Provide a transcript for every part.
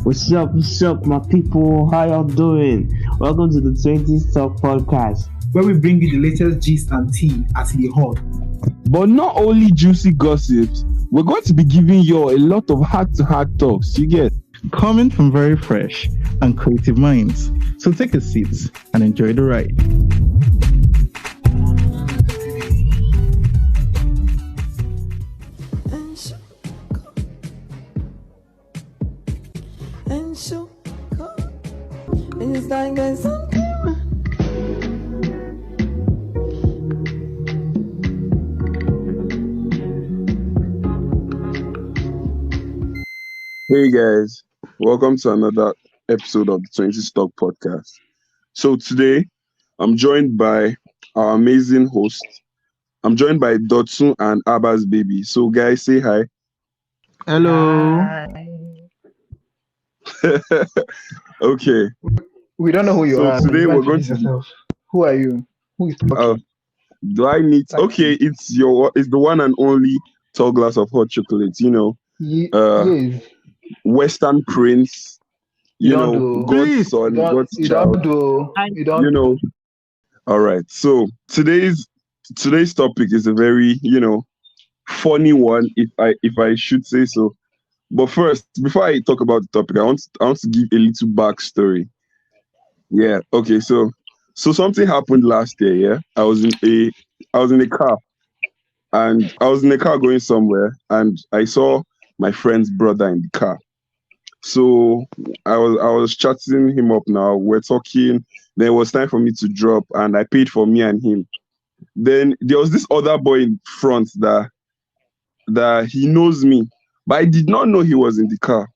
What's up, my people? How y'all doing? Welcome to the 20s Talk Podcast. Where we bring you the latest gist and tea as the hot. But not only juicy gossips, we're going to be giving you a lot of heart-to-heart talks, you get? Coming from very fresh and creative minds. So take a seat and enjoy the ride. It's like a something. Hey guys, welcome to another episode of the 20s Talk Podcast. So today, I'm joined by our amazing host. I'm joined by Dotsun and Abba's baby. So guys, say hi. Hello. Okay. We don't know who you are. So today we're going to. Yourself. Who are you? Who is talking? Do I need? Okay, it's the one and only tall glass of hot chocolate. You know, Yes. Western Prince. You know, do. God's son, God's You child. don't do. You don't. You know. All right. So today's topic is a very funny one, if I should say so. But first, before I talk about the topic, I want to give a little backstory. Yeah. Okay. So something happened last year. Yeah. I was in a car, and I was in a car going somewhere, and I saw my friend's brother in the car. So I was chatting him up. Now we're talking. Then it was time for me to drop, and I paid for me and him. Then there was this other boy in front that he knows me, but I did not know he was in the car.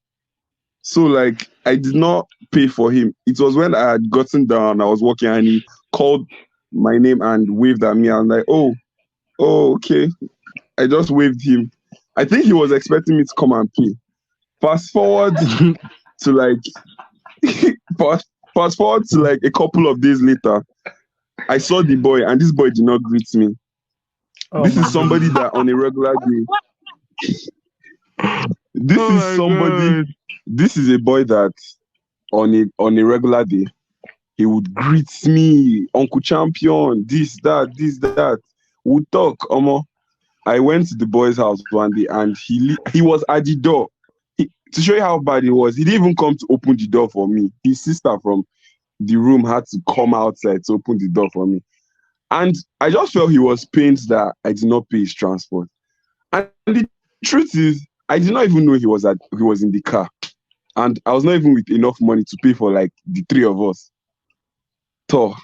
So like I did not pay for him. It was when I had gotten down, I was walking, and he called my name and waved at me. I'm like, oh, okay. I just waved him. I think he was expecting me to come and pay. Fast forward to like a couple of days later, I saw the boy, and this boy did not greet me. This is somebody that on a regular day. This is a boy that on a regular day, he would greet me, Uncle Champion, this, that. We'd talk, I went to the boy's house one day, and he was at the door. To show you how bad it was, he didn't even come to open the door for me. His sister from the room had to come outside to open the door for me. And I just felt he was pained that I did not pay his transport. And the truth is, I did not even know he was in the car. And I was not even with enough money to pay for like the three of us. So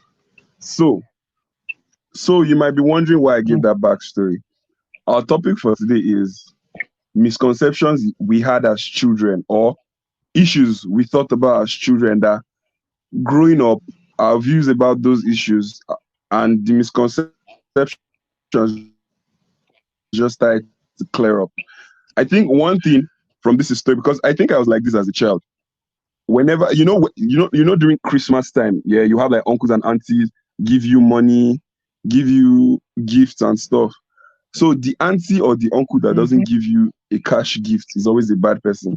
you might be wondering why I gave that backstory. Our topic for today is misconceptions we had as children, or issues we thought about as children that growing up, our views about those issues and the misconceptions just started to clear up. I think one thing from this story, because I think I was like this as a child. Whenever during Christmas time, yeah, you have like uncles and aunties give you money, give you gifts and stuff. So the auntie or the uncle that doesn't give you a cash gift is always a bad person.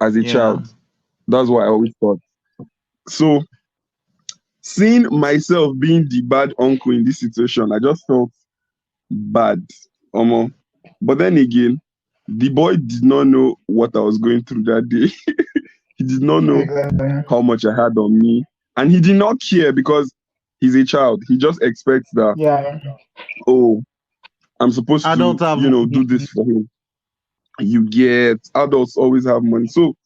As a child, that's what I always thought. So seeing myself being the bad uncle in this situation, I just felt bad. But then again, the boy did not know what I was going through that day. He did not know how much I had on me. And he did not care because he's a child. He just expects that, I'm supposed to, do this for him. You get, adults always have money. So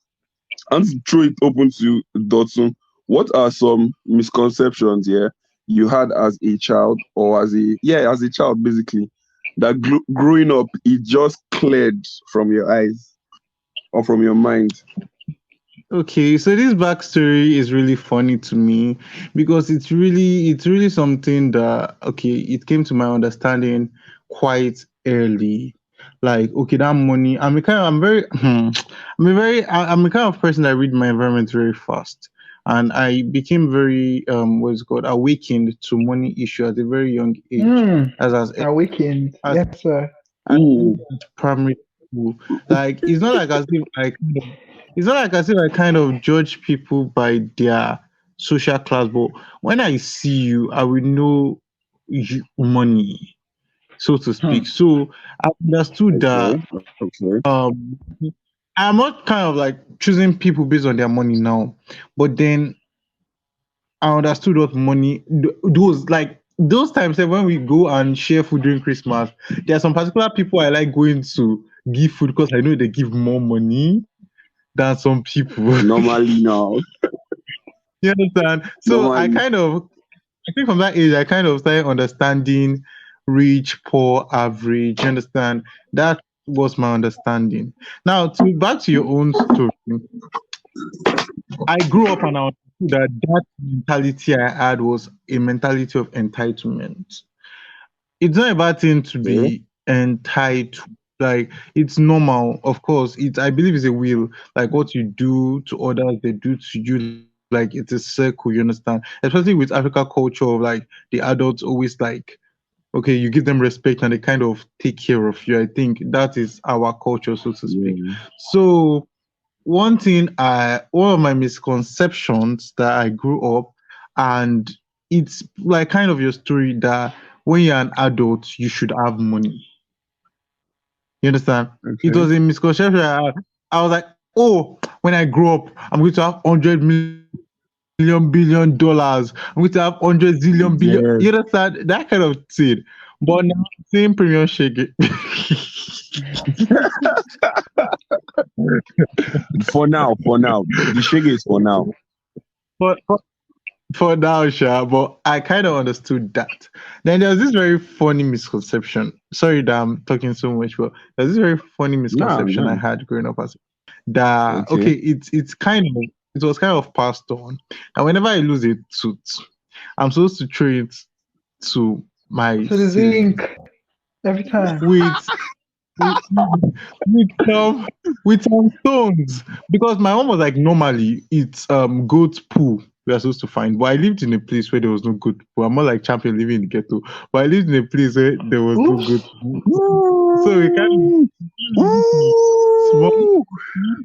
I want to throw it open to Dotsun. What are some misconceptions you had as a child, or as a child basically, that growing up it just cleared from your eyes or from your mind? Okay, so this backstory is really funny to me because it's really something that it came to my understanding quite early. Like, okay, that money. I'm a kind of person that read my environment very fast. And I became very awakened to money issue at a very young age. Awakened. Yes, sir. Primary school. Like, it's not like as if it's not like I say I kind of judge people by their social class, but when I see you, I will know you money, so to speak. So I understood that Okay. Okay. I'm not kind of like choosing people based on their money now, but then I understood what money those like those times when we go and share food during Christmas. There are some particular people I like going to give food because I know they give more money than some people. Normally now. You understand? So Normally. I think from that age I kind of started understanding rich, poor, average. You understand? That was my understanding. Now to back to your own story. I grew up and I understood that mentality I had was a mentality of entitlement. It's not a bad thing to Okay. be entitled. Like it's normal, of course. It's I believe it's a will. Like what you do to others, they do to you. Like it's a circle. You understand? Especially with Africa culture, of like the adults always like okay, you give them respect and they kind of take care of you. I think that is our culture, so to speak. Yeah. So one of my misconceptions that I grew up, and it's like kind of your story that when you're an adult, you should have money. You understand? It Okay. was a misconception. I was like, oh, when I grow up, I'm going to have 100 million billion dollars. I'm going to have 100 zillion billion. You Yes. understand? That kind of thing. But now, same premium shake it. For now. For now. The shake is for now. but for now, sure, but I kind of understood that. Then there's this very funny misconception. Sorry that I'm talking so much, but there's this very funny Nah. misconception I Nah. had growing up as that okay, Okay. it was kind of passed on. And whenever I lose a tooth, I'm supposed to throw it to my To the ceiling zinc every time. with with with some stones because my mom was like normally it's goat poo we are supposed to find, but I lived in a place where there was no goat poo. I'm more like champion living in the ghetto, but I lived in a place where there was no goat Oops. poo. So we Woo! of small. Woo!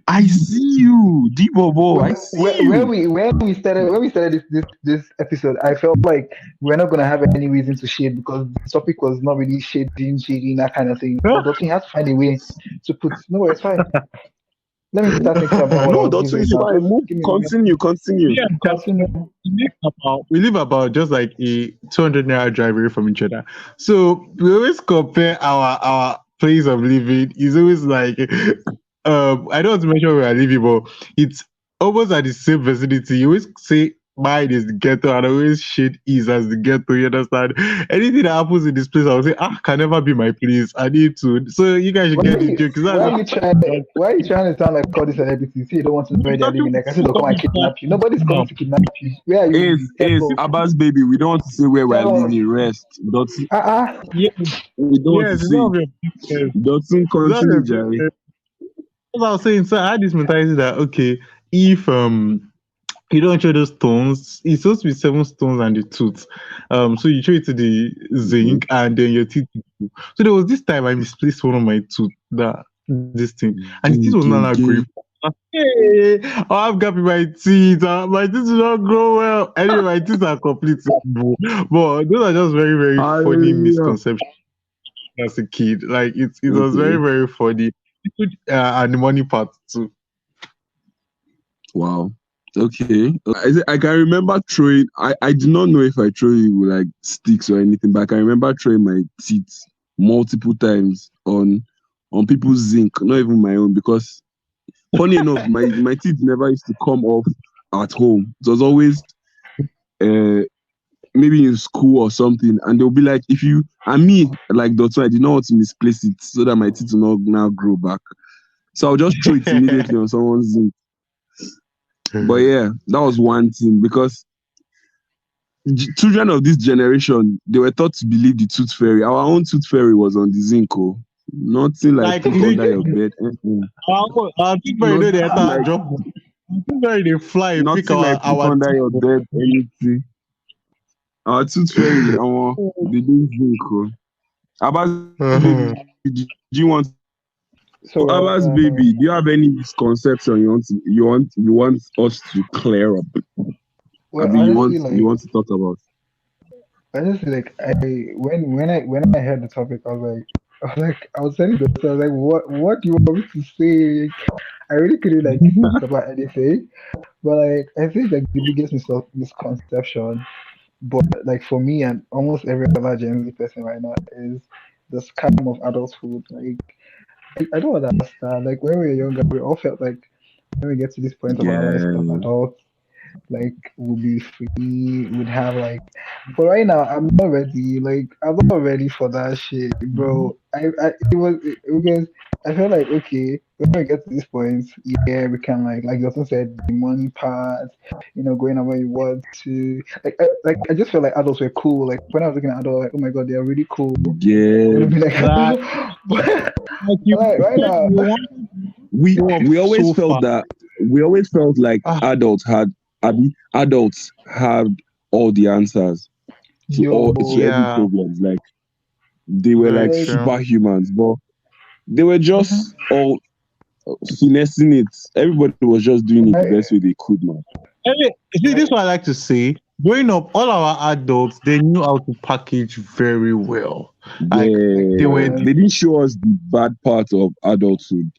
I see you, Dibobo. I see you. When we started this episode, I felt like we're not gonna have any reason to shade because the topic was not really shading that kind of thing. But Dotun has to find a way to put. No, it's fine. Let me start thinking about what I No, was that's giving it's now. fine. Just Move. give me a minute. Continue. Continue. Yeah, Continue. we live about just like a 200 naira drive away from each other. So we always compare our place of living. It's always like, I don't want to mention where I live, but it's almost at the same vicinity. You always say mine is the ghetto, and I always shade is as the ghetto. You understand? Anything that happens in this place, I will say, can never be my place. I need to. So you guys should Why get are the you joke. 'Cause why that's are you trying why are you trying to sound like all these celebrities? See, you don't want to know where they're living. Like I said, they'll come and kidnap you. Nobody's coming to kidnap you. Where are you living? Ace, Tell us. Abbas baby, we don't want to say where we're Tell us. living. Rest. Dotun, Uh-uh. yes, we don't want to yes, it's none say. of your business. Dotun, It's none of continue, your Jerry. business. As I was saying, so I had this mentality that okay, if you don't throw those stones, it's supposed to be 7 stones and the tooth. So you throw it to the Okay. zinc and then your teeth. So there was this time I misplaced one of my tooth, that this thing, and the teeth was not that growing. Okay. Hey, I have gap in my teeth. My teeth do not grow well. Anyway, my teeth are complete. But those are just very, very funny Hallelujah. misconceptions as a kid. Like it was very, Okay. very funny. And the money part too. Wow. Okay. I can remember throwing. I do not know if I throw it with like sticks or anything, but I can remember throwing my teeth multiple times on people's zinc, not even my own, because funny enough, my teeth never used to come off at home. It was always uh maybe in school or something, and they'll be like, if you and me like Dotun, I did not want to misplace it so that my teeth will not now grow back. So I'll just throw it immediately on someone's zinc. But yeah, that was one thing because children of this generation, they were taught to believe the tooth fairy. Our own tooth fairy was on the zinc. Oh. Nothing like Like put under your bed. our people It you was know they nothing enter like drop. People they fly pick nothing like put our under teeth. your bed, anything. Our tooth fairy, they didn't zinc. Oh. About baby, Uh-huh. did you want So Abbas baby, do you have any misconception you want us to clear up? I well, mean, you honestly, want to talk about? like I when I heard the topic, I was telling Dota, I was like, what do you want me to say? Like, I really couldn't like think about anything. But like I think like the biggest misconception, but like for me and almost every other Gen Z person right now is the scam of adulthood. Like I don't understand. Like when we were younger, we all felt like when we get to this point of our lives as Yeah, adults, like we'll be free, we'd have like but right now I'm not ready. Like I'm not ready for that shit, bro. Because I feel like okay, when we get to this point, yeah, we can like Justin said, the money part, going out when you want to. I just felt like adults were cool. Like when I was looking at adults, like, oh my god, they are really cool. I want yeah. to be like That but, like but like right now, you want We to go up we always so felt far. that we always felt like Ah, adults had all the answers to yo, every yeah, problem. Like they were very like like true. superhumans, but they were mhm, just all finessing it. Everybody was just doing it the I best way they could, man. Anyway, you see, this is like what I like to say. Growing up, all our adults they knew how to package very well. Like they were, Yeah, man. they didn't show us the bad part of adulthood,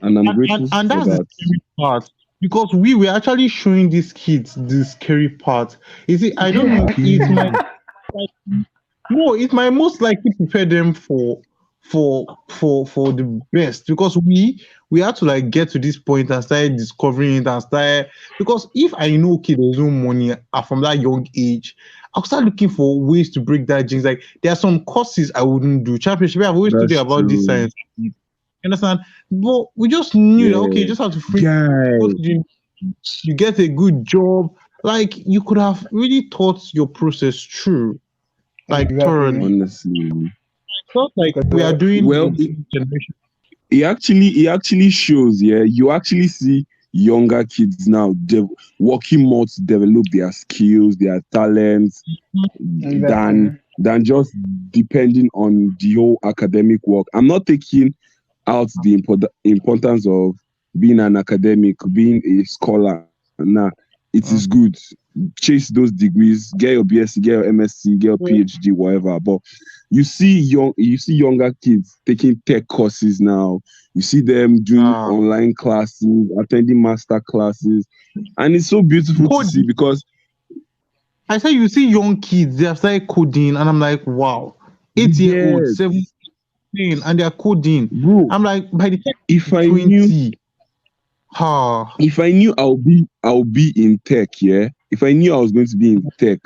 and I'm grateful and for that's the that. scary part because we were actually showing these kids the scary part. You see, I don't know. It might Hmm. like no, it might most likely prepare them for the best because we had to like get to this point and start discovering it and start because if I know okay there's no money from that young age, I'll start looking for ways to break that jinx. Like there are some courses I wouldn't do. Championship, I've always studied That's about this true. science. You understand? But we just knew that okay, you Yeah, just have to free go to guy. you get a good job. Like you could have really thought your process through, like Exactly. thoroughly. Honestly, Not like Because we are doing well, with this generation. it actually shows. Yeah, you actually see younger kids now working more to develop their skills, their talents, than exactly. just depending on the whole academic work. I'm not taking out the importance of being an academic, being a scholar. Nah, it is good. Chase those degrees, get your BSc, get your MSc, get your PhD, whatever. But you see younger kids taking tech courses now. You see them doing Uh, online classes, attending master classes, and it's so beautiful to code. see because I said you see young kids, they have started coding, and I'm like, wow, 8 year old, yes, 17, and they're coding. bro. I'm like, by the time If you're I knew 20, ah, if I knew I'll be in tech, yeah. If I knew I was going to be in tech,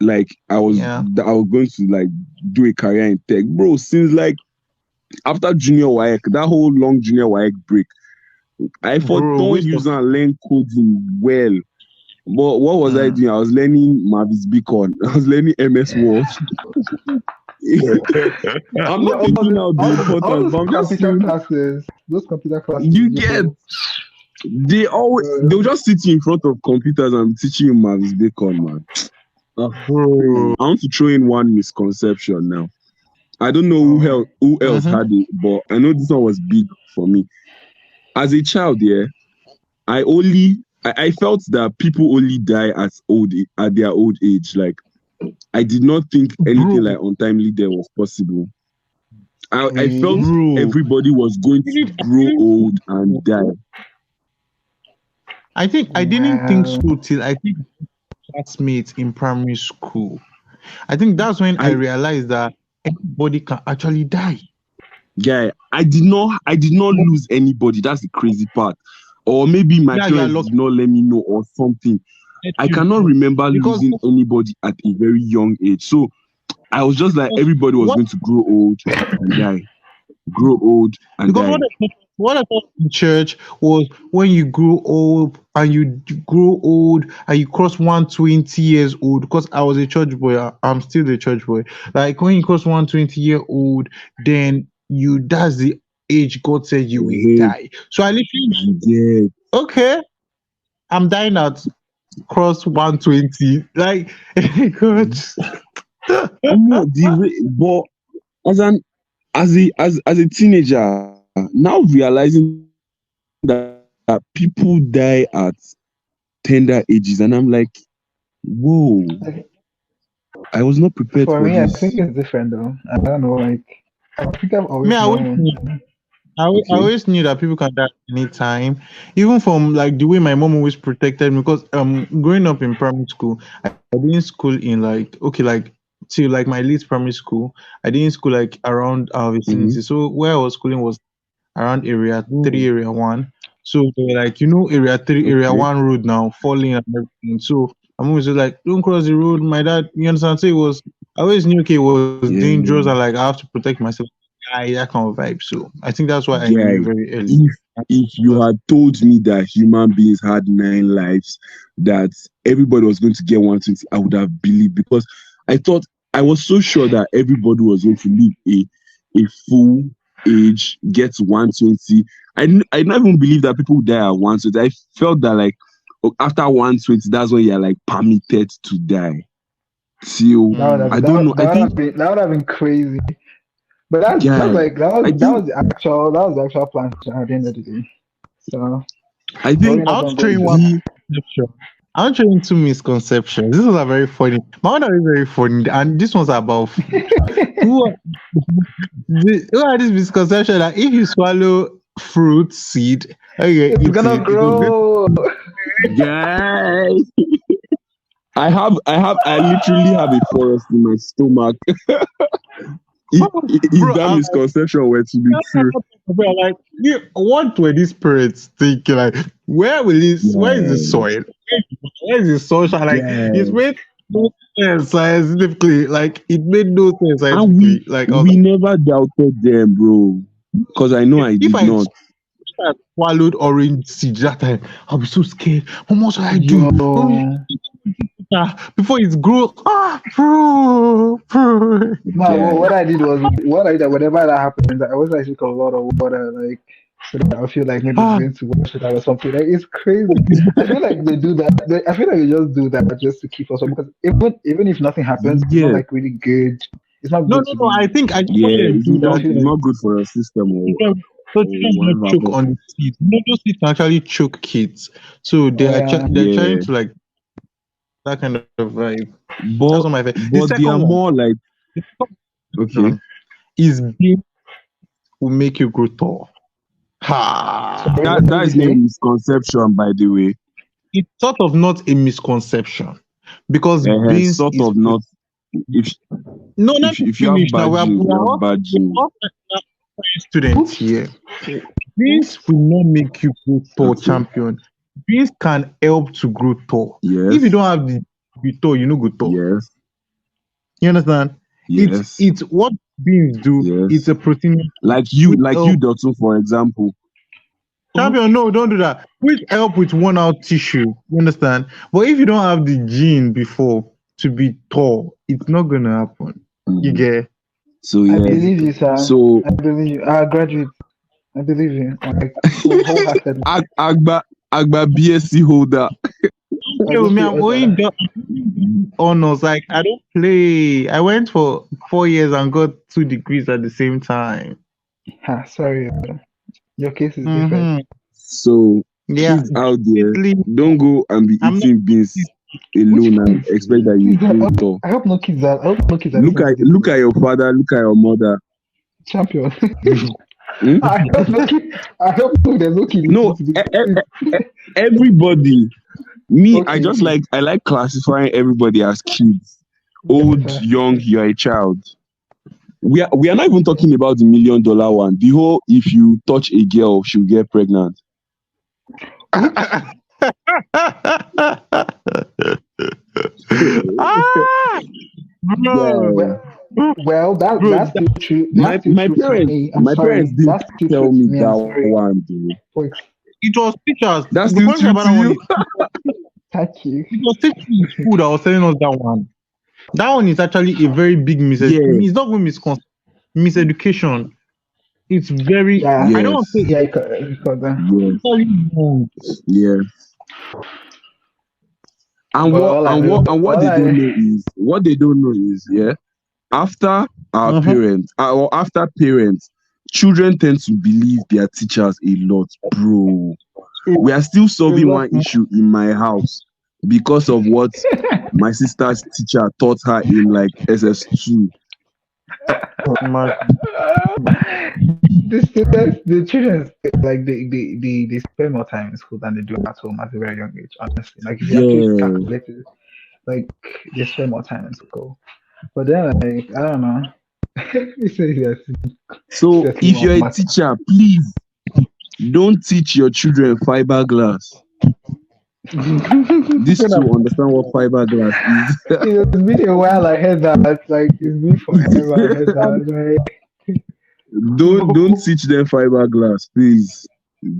like yeah, I was going to like do a career in tech, bro. Since like after junior WAEC, that whole long junior WAEC break, I thought bro, don't waste of use and learn coding well. But what was I mm. doing? I was learning Mavis Beacon. I was learning MS Word. I'm Yeah, not taking out the all importance, those but I'm just computer saying classes, those computer classes, you get they'll uh, just sit you in front of computers and teach you Mavis Bacon, man. Ah, Bro. I want to throw in one misconception now. I don't know um, who else Mm-hmm. had it, but I know this one was big for me. As a child, yeah, I felt that people only die at their old age. Like I did not think anything Bro, like untimely death was possible. I felt really, bro. everybody was going to grow old and die. I didn't think wow, so till I think classmates in primary school. I think that's when I I realized that anybody can actually die. guy, I did not lose anybody. That's the crazy part. Or maybe my Yeah, you are parents lucky. did not let me know or something. Let I you cannot know. remember Because losing anybody at a very young age. So I was just like everybody was what going to grow old and die. Grow old and because die. what I thought in church was when you grow old and you grow old and you cross 120 years old. Because I was a church boy, I'm still a church boy. Like when you cross 120 year old, then that's the age God said you will Hey, die. So I literally you get okay, I'm dying at cross 120. Like God. but as an as a teenager, now realizing that people die at tender ages, and I'm like, whoa, Like, I was not prepared for for me, I think this. it's different though. I don't know. Like, I think I've Me, always I always known. knew, I Okay. always knew that people can die at any time, even from like the way my mom always protected me. Because growing up in primary school, I didn't school in like okay like till like my late primary school. I didn't school like around our Mm-hmm. vicinity. So where I was schooling was around area three, Oh, area one. So they were like, area three, area okay. one road now, falling and everything. So I'm always like, don't cross the road. My dad, you understand? So it was, I always knew, okay, it was dangerous and like Yeah. I have to protect myself. Yeah, that kind of vibe. So I think that's why I knew Guy, very early. if you had told me that human beings had 9 lives, that everybody was going to get 120, I would have believed, because I thought, I was so sure that everybody was going to live a full age, get 120. I didn't even believe that people would die at 120. I felt that like, after 120, that's when you're like permitted to die. Till That would have Mm. I been don't know. I think, that would have been crazy. But that's guy, like I that think was the actual plan at the end of the day. So I probably think not I'll gonna go show you into one that. the misconception. I'll show you two misconceptions. This are very funny. My one is very funny, and this one's about food. Who are, who are these misconceptions that if you swallow fruit seed, okay, It's eat gonna it, it will grow. grow. guy. I literally have a forest in my stomach. If Bro, that misconception were to be true, like, what were these parents thinking? Like, where is the yeah, soil? Where is the social? Like, it yeah. made no sense scientifically. Like, it made no sense And scientifically. Like, I was we never doubted them, bro. Because I know like, I if did I not. swallowed orange seed that time, I'll be so scared. Mom, what should I do? Yo. Before it grows. Bro. No, Yeah. what I did was what I did whenever that happens, I always like drink a lot of water, like so that I feel like maybe it's Ah, going to wash it out or something. Like it's crazy. I feel like they do that. I feel like they just do that just to keep us up because even if nothing happens, it's not Yeah. like really good. It's not no, good no, to no. I be. think I Yeah. what they do I that feel It's like not good for your system, children, so or children do not whatever. choke But on the seed. Those seeds can actually choke kids. So oh yeah. they're trying yeah. to like that kind of vibe. That's what But my favorite. The they second are one, more like, the second okay. one is beans will make you grow tall. Ha! Sorry, what That did you is not a say? misconception, by the way. It's sort of not a misconception because beans Sort is of not. If no, not to if you have finish now. bad genes, you have bad We genes. are all students Oops. here. Beans will not make you grow tall, Okay. champion. Beans can help to grow tall. If you Yes. don't have the be tall, you know go tall. Yes. You understand? Yes. It's what beans do. It's Yes. a protein which Like you, help Dotun, for example. champion. No, don't do that. Which help with worn out tissue. You understand? But if you don't have the gene before to be tall, it's not gonna happen. You Mm. get So I yeah. believe you, sir. So I believe you. I graduate. I believe you. Like wholeheartedly. Agba BSc holder. I play with just me. feel I'm only honors. Like I don't play. I went for 4 years and got 2 degrees at the same time. sorry. Your case is different. Mm-hmm. So Yeah, kids out there, definitely. don't go and be I'm not. eating beans Which alone and kids? expect that Please you don't. grow tall. I hope no kids are. I hope no kids are listening to this. Look at your father, look at your mother. Champion. Hmm? I hope no kid. I hope there's no kid No, listening to this. everybody. Me, Okay, okay. I like classifying everybody as kids. Old, Better. young, you're a child. We are not even talking about the $1 million one. The whole, if you touch a girl, she'll get pregnant. Oops. Ah, Yeah. bro, Well, well, bro. that's still true. That's still true for me. I'm My parents sorry. didn't That's still tell true me for me. I'm that sorry. one, dude. Wait, It was teachers. That's The still funny thing true about to that one you. is thank you. it was teachers in school that was telling us that one. That one is actually a very big Yeah. it's not even miseducation. It's very. Yeah, I don't want to Yes. say yeah, it's you got that. Yes. totally wrong. Yeah. But all I know, And all I what they don't know is, yeah, after our Uh-huh. parents, or after parents children tend to believe their teachers a lot, bro. A, We are still a solving lot one issue in my house because of what my sister's teacher taught her in like SS2. more. Imagine. The children like they spend more time in school than they do at home at a very young age. Honestly, like if you actually Yeah. calculate it, like they spend more time in school. But then, like I don't know. You say yes, So seriously if more you're a matter. teacher, please don't teach your children fiberglass. These When two understand what fiberglass is. It's been a while. I heard that. Like it's been forever. I heard that. Like, Don't teach them fiberglass, please.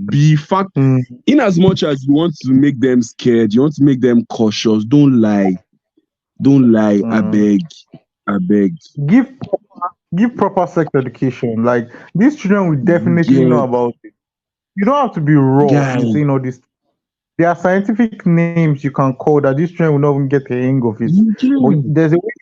Be fact Mm, in as much as you want to make them scared, you want to make them cautious. Don't lie. Don't lie. I mm. beg. I beg. Give give proper sex education. Like these children will You definitely know get about it. You don't have to be raw guy. in saying all this. There are scientific names you can call that these children will not even get a hang of it. You But get there's a way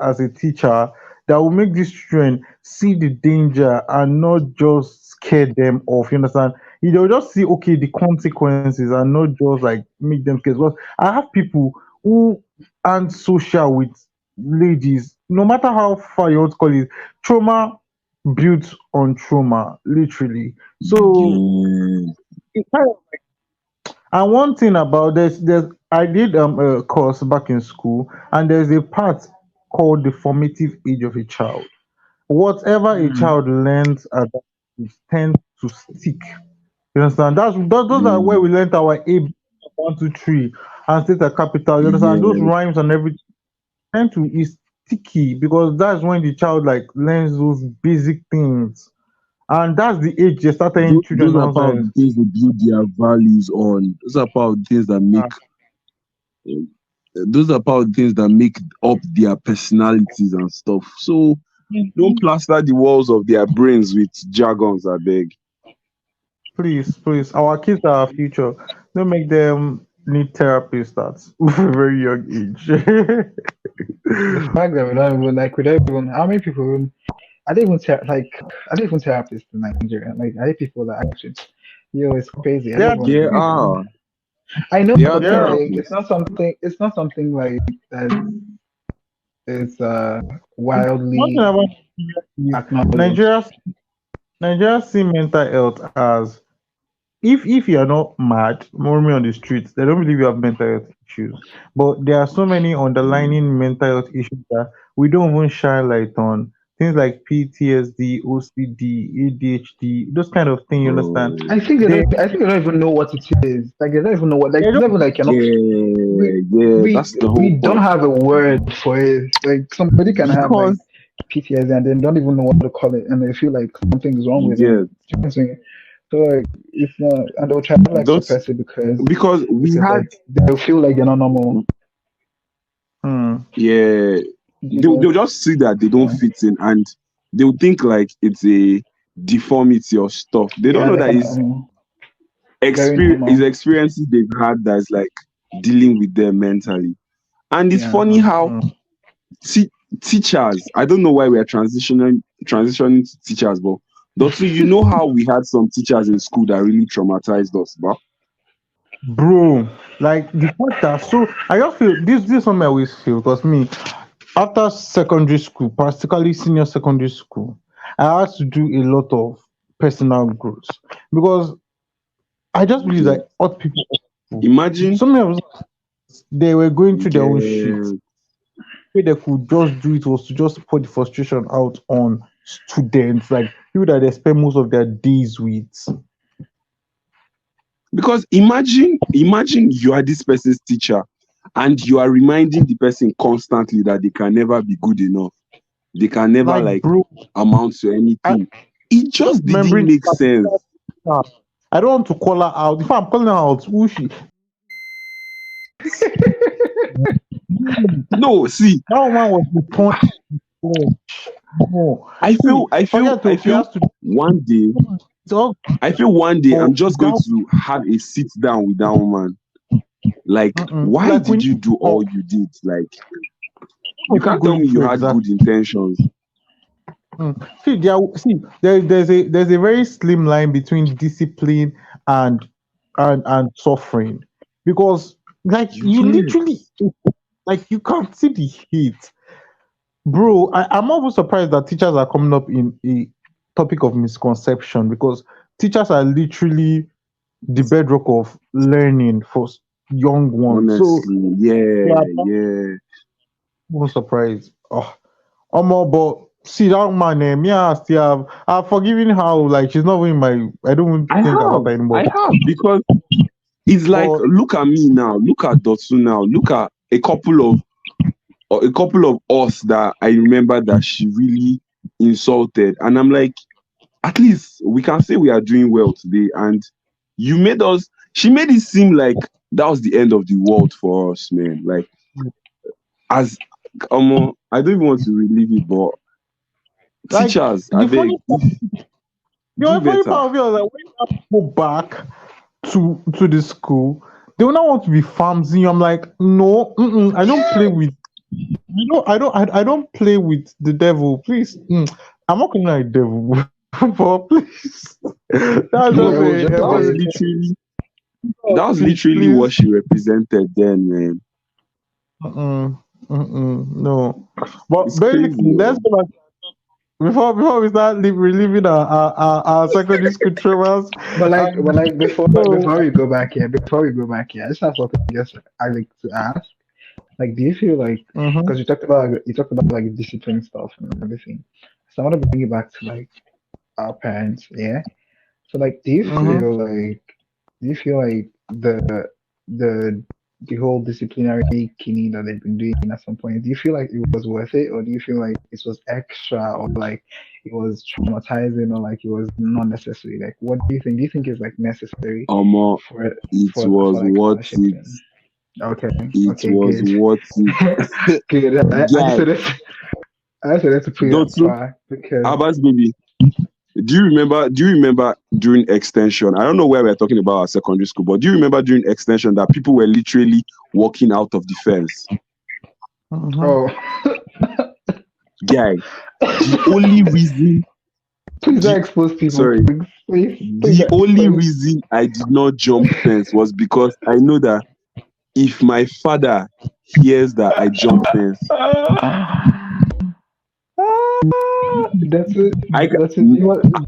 as a teacher that will make these children see the danger and not just scare them off. You understand? They'll just see okay the consequences and not just like make them scared. Because I have people who aren't social with ladies, no matter how far you want to call it, trauma built on trauma, literally. So yeah. it's kind of, and one thing about there's I did a course back in school, and there's a part called the formative age of a child. Whatever a mm, child learns at that age tends to stick. You understand? Those are where Mm, we learned our A, 1, 2, 3, and state a capital. You understand? Those yeah. rhymes and everything tend to is sticky because that's when the child like learns those basic things, and that's the age they start telling children Those are part of nonsense. the things they build their values on. Those are part of the things that make those are part of the things that make up their personalities and stuff. So don't plaster the walls of their brains with jargons, I beg. Please, please, our kids are our future. Don't make them need therapists at a very young age. the fact that we don't even like we don't even how many people even are they even therapists in Nigeria? Like are they people that actually it's crazy. I don't There, even There like are I know, there are but then there. like therapists. it's not something like that is One thing wildly about Nigeria is acknowledged. Nigeria, Nigeria see mental health as if you are not mad, roaming on the streets, they don't believe you have mental health issues. But there are so many underlying mental health issues that we don't even shine light on. Things like PTSD, OCD, ADHD, those kind of things. You understand? Oh, I think They I think they don't even know what it is. Like they don't even know what like they it's don't not even like you're not we yeah, yeah. That's the we whole don't point. have a word for it. Like somebody can have like Because PTSD and then don't even know what to call it and they feel like something's wrong you with them. get Do you know what I'm saying? So like it's not and they'll try to like those suppress it because we because had like they'll feel like they're not normal. hmm. yeah they'll Because just see that they don't yeah, fit in and they'll think like it's a deformity or stuff. They don't yeah, know like that it's very experience is normal. experiences they've had that's like dealing with them mentally. And it's Yeah. funny how Hmm. te- teachers, I don't know why we are transitioning to teachers, but Dotsu, you know how we had some teachers in school that really traumatized us, but Bro, like the fact that so I just feel this is something I always feel because me after secondary school, particularly senior secondary school, I had to do a lot of personal growth because I just you believe get that odd people, imagine some of us they were going you through their own shit. get Way they could just do it was to just pour the frustration out on students, like people that they spend most of their days with. because imagine you are this person's teacher and you are reminding the person constantly that they can never be good enough. They can never Like, like bro, amount to I anything. It just didn't remembering make sense. I don't want to call her out. If I'm calling her out, who she No, see, that woman was the point. No. I feel See, I feel forget I to she feel has to one day talk I feel one day for I'm just going that to have a sit down with that woman. Like, why like we did need you to do all talk. you did? Like, you What was she can't tell going me you through had good exactly? intentions. There's a very slim line between discipline and and suffering, because like you literally, Yes. like you can't see the heat, bro. I'm almost surprised that teachers are coming up in a topic of misconception, because teachers are literally the bedrock of learning for young ones. So Honestly, yeah, yeah, I'm yeah. almost surprised. But see that man, me, I still have, I've forgiven her. Like she's not even my. I don't even think about her I anymore. have because it's like But look at me now, look at Dotsu now, look at a couple of us that I remember that she really insulted, and I'm like, at least we can say we are doing well today. And she made it seem like that was the end of the world for us, man. Like as I don't even want to relive it, but like teachers, I the beg, funny, do funny better. part of it was like when I go back to the school, they will not want to be famsy. I'm like, no, I don't play with. I don't play with the devil. Please, I'm not calling her a devil, but please, that's just But Well, just that was say literally that was please, literally what please. she represented then, man. No. But It's crazy, basically, let's yo. go back before we start reliving our secondary school traumas. but like So, before we go back here, I just have something just I like to ask. Like, do you feel like, mhm, because you talked about like discipline stuff and everything, so I want to bring it back to like our parents, yeah. So like, mhm. do you feel like the the whole disciplinary kidney that they've been doing at some point, do you feel like it was worth it, or do you feel like it was extra, or like it was traumatizing, or like it was not necessary? Like, what do you think? Do you think it's like necessary Um, for it for was like what scholarship it thing? Okay, it okay, was good, what it good. I just guy. said it. I just said that to put it on Dotsu, par because Abbas baby. Do you remember during extension? I don't know where we're talking about our secondary school, but do you remember during extension that people were literally walking out of the fence? Mhm. oh, Guy, the only reason please don't the expose people, sorry, please, the only please. reason I did not jump fence was because I know that if my father hears that I jump fence, That's it. I ca- That's it.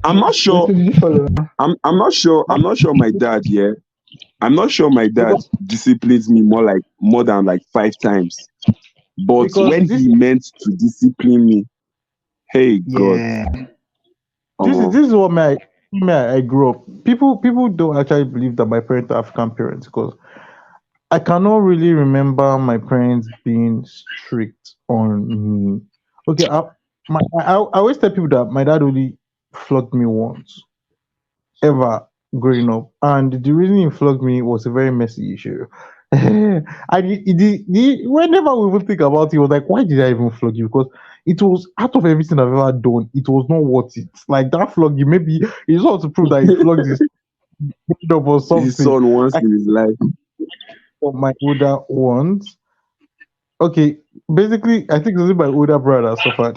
I'm not That's sure. it. You follow. I'm not sure. I'm not sure my dad. Yeah, I'm not sure my dad Because disciplines me more than like 5 times. But because when he meant to discipline me, hey God, Yeah. um, this is what I grew up. People don't actually believe that my parents are African parents, because I cannot really remember my parents being strict on me. Okay, I always tell people that my dad only flogged me once ever growing up, and the reason he flogged me was a very messy issue. And whenever we even think about it, it was like, why did I even flog you? Because it was out of everything I've ever done, it was not worth it. Like that flogging, maybe it's not to prove that he flogged his up or his something. son once I in his life. for my older ones. Okay, basically, I think it was my older brother suffered.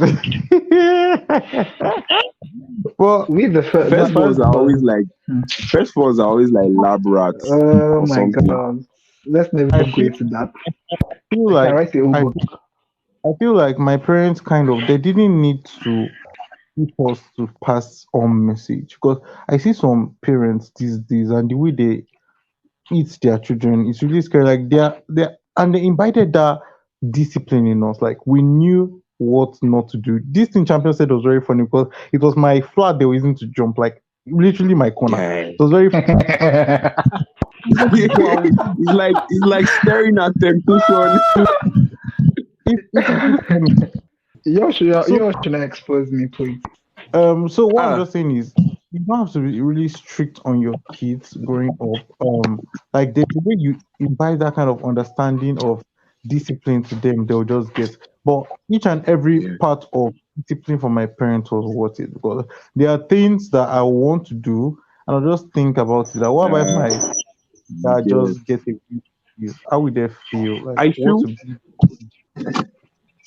But We the Firstborns first are always born. like firstborns are always like lab rats Oh or my something. God. Let's never I go feel into that. feel I can like write a whole I book. I feel like my parents kind of, they didn't need to push us to pass on message, because I see some parents these days and the way they eat their children, it's really scary. Like they invited that discipline in us. Like we knew what not to do. This thing champion said was very funny, because it was my flat they were using to jump, like literally my corner. Guy. It was very It's like staring at temptation. it's really funny. You So all should not expose me, please. So what I'm Ah, just saying is, you don't have to be really strict on your kids growing up. Like the way you invite that kind of understanding of discipline to them, they'll just get. But each and every yeah, part of discipline for my parents was worth it, because there are things that I want to do, and I'll just think about it. Like, what about if yeah, my you dad get. just get a this? How would they feel? Like, I what feel to be?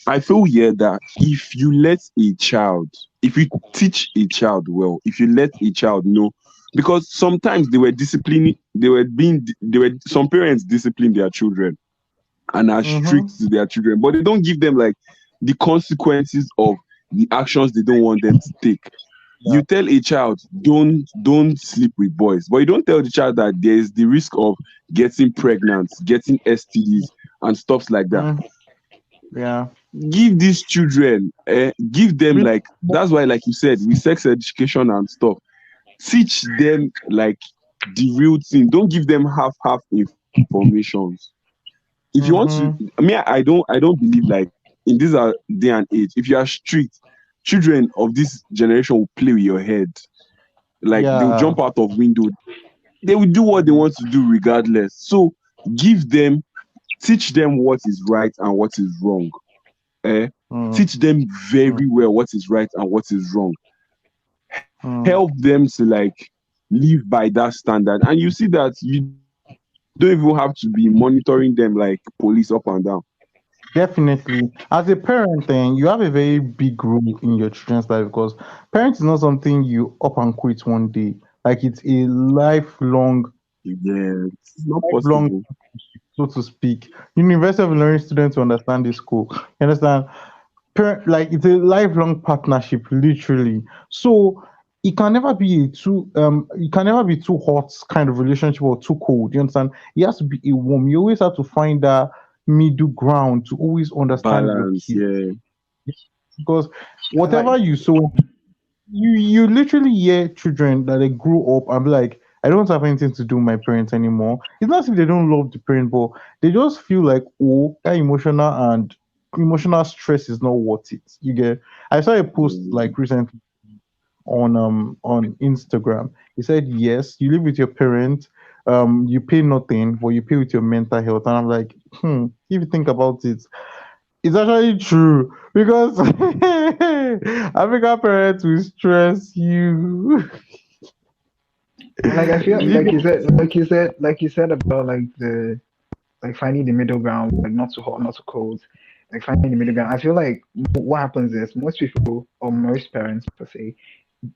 I feel here that if you let if you teach a child well, if you let a child know, because sometimes some parents discipline their children and are Mm-hmm. strict to their children, but they don't give them like the consequences of the actions they don't want them to take. Yeah. You tell a child don't sleep with boys, but you don't tell the child that there is the risk of getting pregnant, getting STDs and stuff like that. Mm, yeah. Give these children, give them Really, like, that's why, like you said, with sex education and stuff, teach them like the real thing. Don't give them half informations. If you want to, mm-hmm. I mean, I don't believe like in this day and age, if you are strict, children of this generation will play with your head. Like they will Yeah. jump out of window. They will do what they want to do regardless. So give them, teach them what is right and what is wrong. Eh? Mm, Teach them mm, very well what is right and what is wrong. mm. Help them to like live by that standard. And you see that you don't even have to be monitoring them like police up and down. Definitely. As a parent, then you have a very big role in your children's life because parents is not something you up and quit one day. Like it's a Yeah, it's not lifelong, possible. so to speak. University of learning students to understand this school. You understand? Like it's a lifelong partnership, literally. So it can never be too hot kind of relationship or too cold. You understand? It has to be a warm. You always have to find that middle ground to always understand your Balance, kids yeah. because Like whatever you sow, you literally hear children that they grow up and be like, I don't have anything to do with my parents anymore. It's not as if they don't love the parent, but they just feel like, oh, that emotional stress is not worth it. You get? I saw a post Mm. like recently on Instagram. He said, yes, you live with your parents, you pay nothing, but you pay with your mental health. And I'm like, if you think about it, it's actually true because African parents will stress you. like I feel You get- like you said about like the like finding the middle ground, like not too hot, not too cold, like finding the middle ground. I feel like what happens is most people or most parents per se,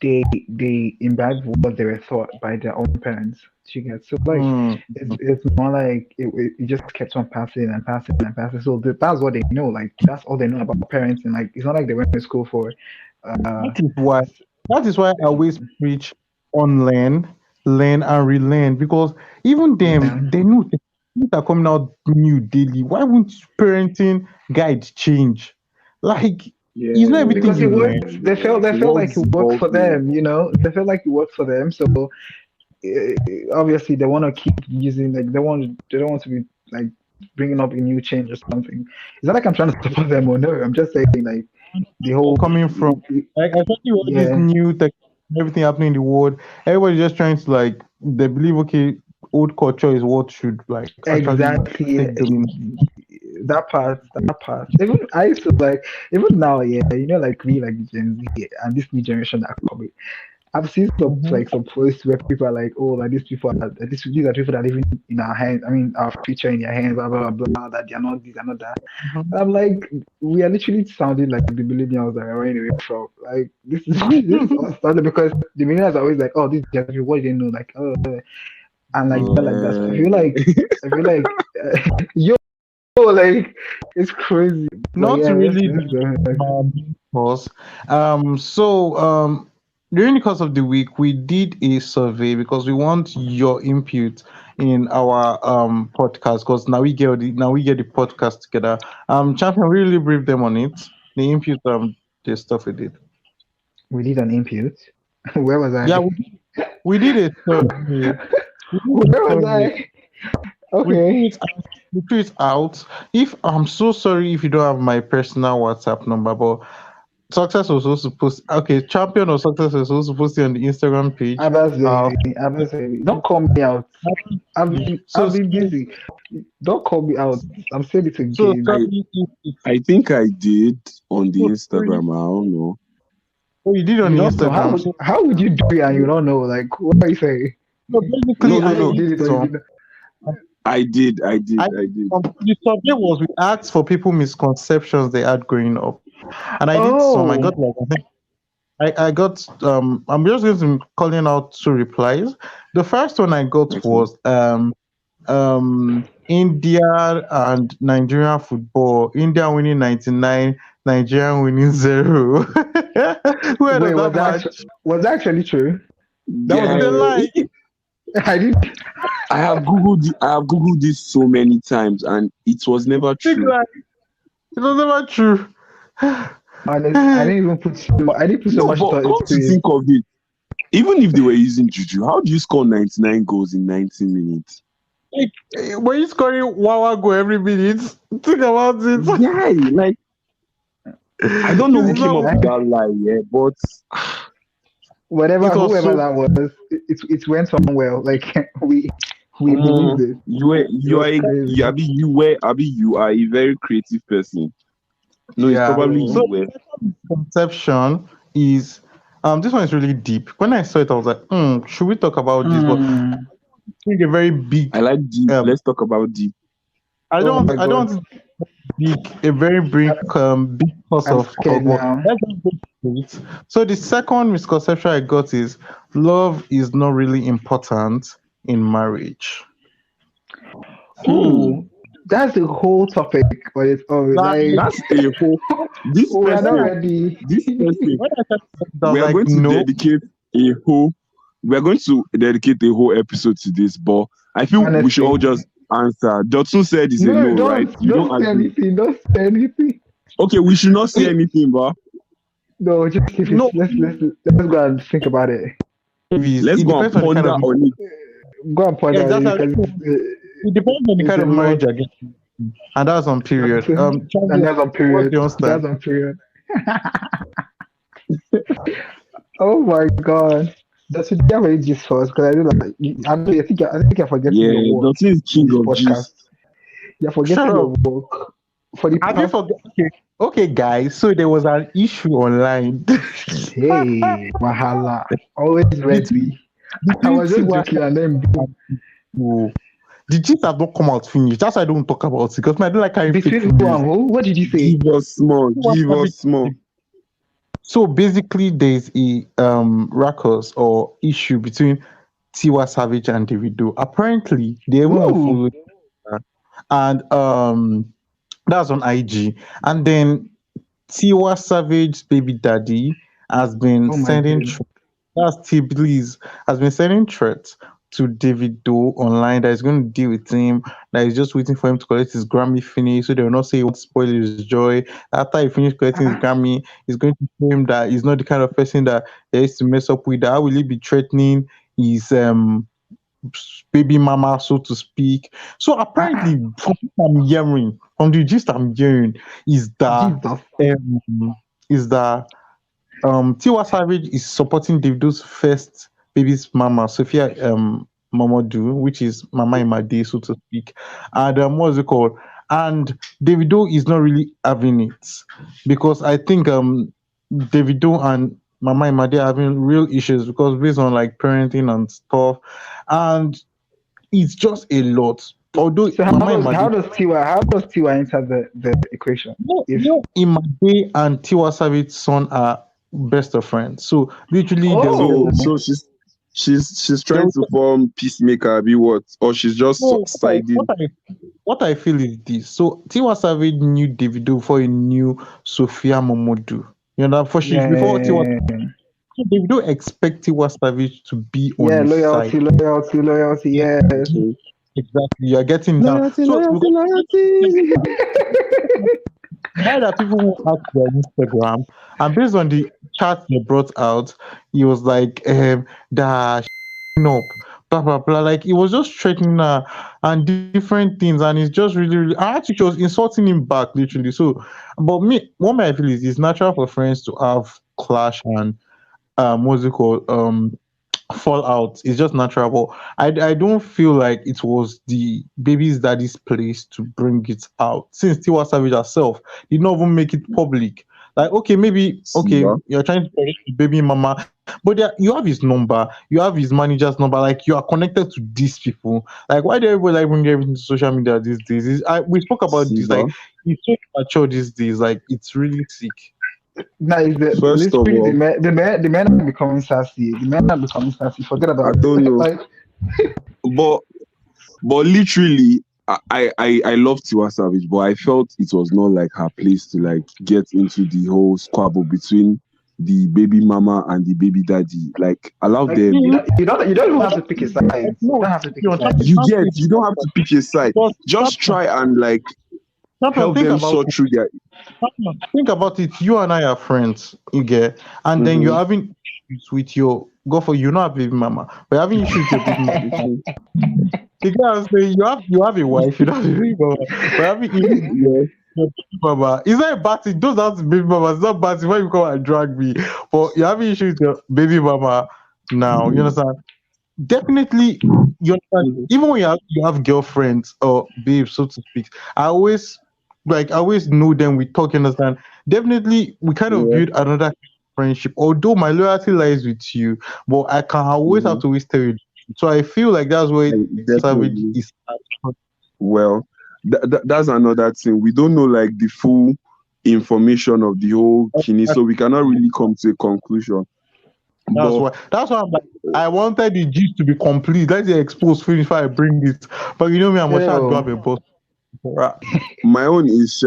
they imbibe what they were taught by their own parents. Do you get? So like Mm, it's more like it just kept on passing and passing and passing. So that's what they know. Like that's all they know about parenting. Like it's not like they went to school for uh that is why I always preach unlearn, learn and relearn because even yeah. them they know things are coming out new daily. Why won't parenting guide change? Like it's not Yeah, everything Because you it learn. works. They the felt like world's it worked for evolving. them. You know, they felt like it worked for them. So obviously they want to keep using like they don't want to be like bringing up a new change or something. It's not like I'm trying to support them or no. I'm just saying like the whole Coming from like especially all this yeah, new tech, everything happening in the world, everybody's just trying to like they believe okay, old culture is what should like actually exactly take dominance. that part. Even I used to like even now, yeah, you know, like we like Gen Z and this new generation that coming. I've seen some Mm-hmm. like some posts where people are like, oh, like these people are these are people that live in our hands. I mean, our future in their hands, blah blah blah. That they're not this, they're not that. And I'm like, we are literally sounding like the millennials that are running away from. Like this is this is all started because the millennials are always like, oh, this generation, what do they know? Like, oh, and like that, like that. So Yeah. I feel like, yo, like it's crazy. But Not yeah, really let's go ahead. course. During the course of the week, we did a survey because we want your input in our podcast. Because now we get the podcast together. Champion really brief them on it. The input the stuff we did. We did an input. Where was Yeah, I? we did a survey. We did a Where was survey. I? We threw Okay. it out. We threw it out. If I'm so sorry if you don't have my personal WhatsApp number, but Success was supposed to post. Okay, champion of success was supposed to post it on the Instagram page. Uh, Abazevi, don't call me out. so I've been busy. Don't call me out. I'm saying it again. I sorry. I think I did on the So sorry. Instagram. I don't know. Oh, you did on You the don't know Instagram. So, how would you do it and you don't know? Like what are you saying? so No, basically, no, I no. Did it or you did not? I did. I did. I I did. the survey was we asked for people misconceptions they had growing up, and I did some. I got Oh, like I think I got I'm just going to be calling out two replies. The first one I got Okay. was India and Nigerian football. India winning 99, Nigeria winning 0. Where does Wait, that match? was that actually true? That was It's a Guy, a lie. I didn't. I have googled this so many times, and it was never Big true. lie. It was never true. Honest, I didn't even put so. I didn't put so No, much but thought come to into it. think of it, even if they were using juju, how do you score 99 goals in 90 minutes? Like, when you scoring Wawa go every minute, think about it. Guy, like I don't know who It's came not. up with that lie, yeah, but Whatever, It was whoever so. that was, it went on well. Like we believed it. It you was are crazy. you are a very creative person. No, it's Yeah. probably So you So were. conception is this one is really deep. When I saw it, I was like, should we talk about this? But hmm. I think a very big I like deep. um Let's talk about deep. Oh my I don't god, want it big a very big cause I'm of scared but now. let's just go to it. So the second misconception I got is love is not really important in marriage. Hmm. Oh, that's the whole topic on its own. Like Like That's a whole. This we are not person, ready. this person. when I started, I was We are like, going to no, dedicate a whole. We are going to dedicate a whole episode to this, but I feel we should Honestly, all just answer. Dotun said it's a no, no, right? You don't don't say agree. anything. Don't say anything. Okay, we should not say it, anything, but No, just keep it. no, Let's go and think about it. let's it go and depends on the kind ponder of on it. Go and yeah, ponder on it exactly. because It depends on the it's kind a of lot. marriage you're getting, and that's on period. And Charlie, that's on what's period. your That's stand? on period. Oh my god. Does it have any gist for us? Because I don't know. I think you're forgetting your Yeah, work Dotun is in king this of podcast. gist. You're Shut forgetting up. your work for the Have you past. forgot? Okay, okay, guys. So there was an issue online Hey, Mahala. Always between ready. I between was just Tiwa joking and then boom. and Pico. The gist have not come out finished. That's why I don't talk about it because I don't like carrying fake Between who news. and who? What did you say? Give us small. Tiwa Give Savage. us small. So basically, there's a ruckus or issue between Tiwa Savage and Davido. Apparently, they even Ooh. unfollowed her, and that's on IG. And then Tiwa Savage's baby daddy has been Oh my sending god. that's T Bliss has been sending threats to Davido online that is going to deal with him, that is just waiting for him to collect his Grammy finish, so they will not say he won't spoil his joy. After he finished collecting his Ah, Grammy, he's going to show him that he's not the kind of person that he used to mess up with. That how will he be threatening his baby mama, so to speak? So apparently, ah, from what I'm hearing, from the gist I'm hearing, is that Jesus. is that Tiwa Savage is supporting Davido's first baby's mama, Sophia Mamadou, which is Mama Imade, so to speak. And what's it called? And Davido is not really having it because I think Davido and Mama Imade are having real issues because based on like parenting and stuff, and it's just a lot. Although So Mama Imade, how does Tiwa enter the equation? If Imade and Tiwa Savage's son are best of friends, so literally So oh she's they trying will to form peacemaker, be what? Or she's just no, siding. what I feel is this. So Tiwa Savage knew Davido before he knew Sophia Momodu. You know, before Tiwa yeah, so Davido expect Tiwa Savage to be on yeah, his side. loyalty, yes. Okay. Exactly. You're getting now. Loyalty, So loyalty, because loyalty. now that people who ask their Instagram, and based on the chat they brought out, he was like, that up, blah blah blah. Like he was just threatening her and different things, and it's just really. I actually was insulting him back, literally. So, but me, what I feel is it's natural for friends to have clash and what's it called fallout. It's just natural. But I don't feel like it was the baby's daddy's place to bring it out since Tiwa Savage herself did not even make it public. Like, okay, maybe See, okay, yeah. you're trying to correct the baby mama, but you have his number, you have his manager's number, like you are connected to these people. Like, why do everybody like bring everything to social media these days? We spoke about See, this, yeah. like it's so mature these days, like it's really sick. Now, First of literally all, the men are becoming sassy. The men are becoming sassy. Forget I about it. don't know, Like, but literally, I love Tiwa Savage, but I felt it was not like her place to like get into the whole squabble between the baby mama and the baby daddy. Like, allow them. you don't even have to pick a side. You No, don't have to pick a you're side. You don't have to pick a side. because Just try and like champion, help think them about sort through their. think about it. You and I are friends, you get, and then you're Mhm. having issues with your go for you not baby mama, but having issues with your baby mama. The guy was saying you have a wife, you don't have a baby mama, but having issues with Yeah. your baby mama. It's not a bad thing. Those are baby mama. It's not bad thing. Why you come and drag me? But you're having issues with your baby mama now. You understand? Definitely, you understand. Mhm. Even when you have girlfriends or babes, so to speak, I always know them. We talk, you understand. Definitely, we kind of Yeah. build another friendship. Although my loyalty lies with you, but I can always have Mhm. to always tell you. So I feel like that's where Savage Definitely. is at. Well, that's another thing. We don't know like the full information of the whole kidney, so we cannot really come to a conclusion. That's But why. That's why I'm like. I wanted the gist to be complete. Let's say expose finish before I bring it. But you know me, I'm sure I do have a Ew. boss. Right. my own is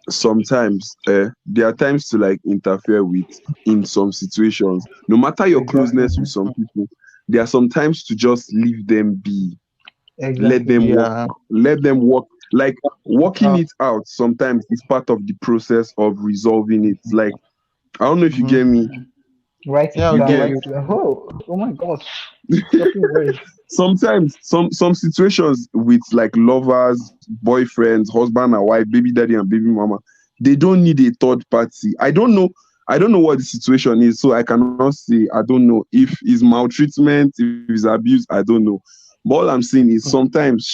sometimes there are times to like interfere with in some situations. No matter your Exactly. closeness with some people, there are some times to just leave them be. Let Exactly. them walk. Yeah. Let them walk. Like working Uh, it out sometimes is part of the process of resolving it. Like I don't know if you mhm. get me. Write Yeah, it I'll You down. get get Write you. it down. Oh my gosh. Dropping words. sometimes some situations with like lovers, boyfriends, husband and wife, baby daddy and baby mama, they don't need a third party. I don't know what the situation is, so I cannot say. I don't know if it's maltreatment, if it's abuse, I don't know. But all I'm saying is sometimes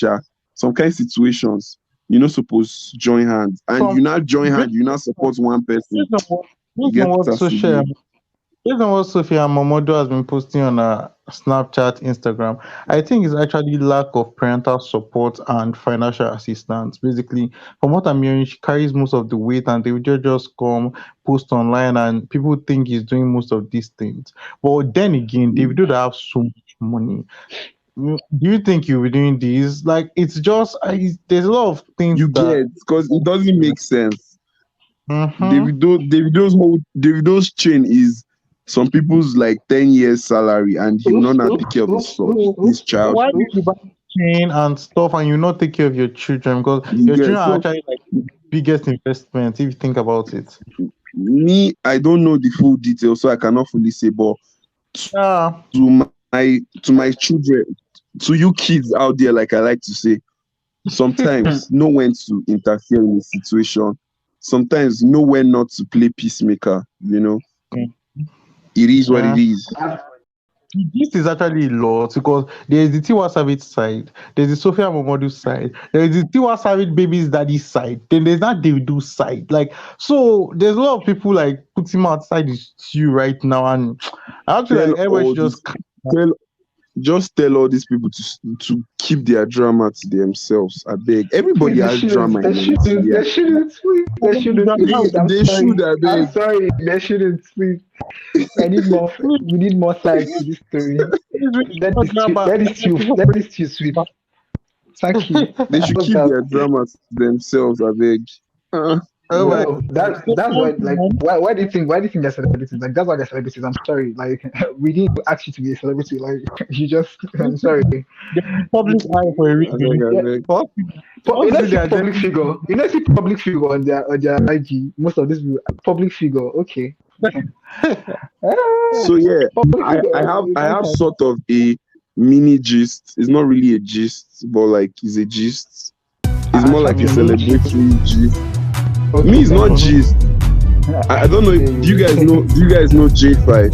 some kind of situations you're not supposed to join hands, and Some you not join based hand, you not support one person. based on what You based on get what as it social be. based on what Sophia Momodo has been posting on Snapchat, Instagram, I think it's actually lack of parental support and financial assistance. Basically, from what I'm hearing, she carries most of the weight, and they will just come post online, and people think he's doing most of these things. But then again, they do have so much money. Do you think you'll be doing this? Like, it's just there's a lot of things You that. get because it doesn't make sense. Mm-hmm. Davido's chain is some people's like 10 years salary, and he will Oops, not now take oops, care of oops, oops, his oops, child. oops, Why do oops. you buy chain and stuff and you not take care of your children? Because You your get children are so actually like the biggest investment if you think about it. me, I don't know the full details, so I cannot fully say. But Yeah. to my children, to you kids out there, like I like to say, sometimes know when to interfere in a situation. Sometimes know when not to play peacemaker. Mm. It is what it Yeah. is. This is actually a lot because there is the Tiwa Savage side, there's the Sophia Momodu side, there is the Tiwa Savage baby's daddy side, then there's that Davido side. Like, so there's a lot of people like put him outside the stew right now, and I feel Tell like everybody all should these just tell Just tell all these people to keep their drama to themselves. I beg. Please, Everybody has drama in Nigeria. they shouldn't, please, they shouldn't, please. I'm They should, sorry. I I'm beg. sorry, they shouldn't, please. I need more, we need more sides to this story. Let this stew sweet. Thank you. They should What's keep that? their drama to themselves. I beg. Oh my. No, that's why. Like, why do you think they're celebrities? Like, that's why they're celebrities. I'm sorry. Like, we didn't ask you to be a celebrity. Like, you just. I'm sorry. There's public eye for a I beg, reason. I Yeah, beg. you Once know, you see see their public agenda, figure. You know, see public figure on their IG. Most of these people, public figure. Okay. Ah, So yeah, public figure. I Nice have one. sort of a mini gist. It's not really a gist, but like it's a gist. It's I more like actually a have a gist. celebratory gist. Me Okay, is thank not you. gist. I don't know if do you guys know J5?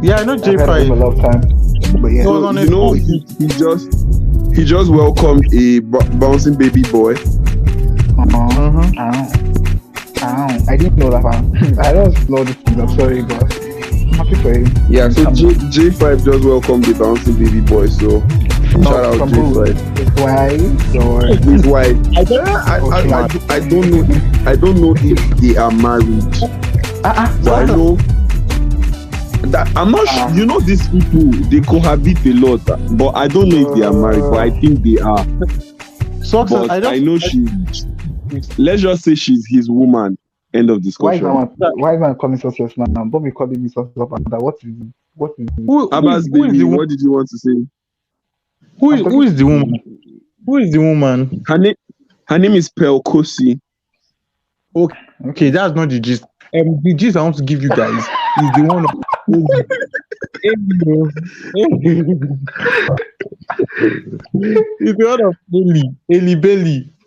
yeah, I know I've heard of him a J5. lot of times, but He yeah. was So on a song. he just welcomed a bouncing baby boy. Uh-huh. Mm-hmm. I didn't know that one. I don't know this thing. I'm sorry, but I'm happy for him. Yeah, so I'm J5 just welcomed the bouncing baby boy. So Shout out from to his who? wife. Why? Don't worry. His wife. I don't. I don't know. I don't know if they are married, but I know that I'm not sure. You know, these people they cohabit a lot, but I don't know if they are married. But I think they are. Success. But I know she's. Let's just say she's his woman. End of discussion. Why is man calling success now? Don't be calling me success. What is Abbas, who is baby, the what did you want to say? who is the woman? Who is the woman? Her name is Pelkosi. Okay, that's not the gist. The gist I want to give you guys is the one of it's the one of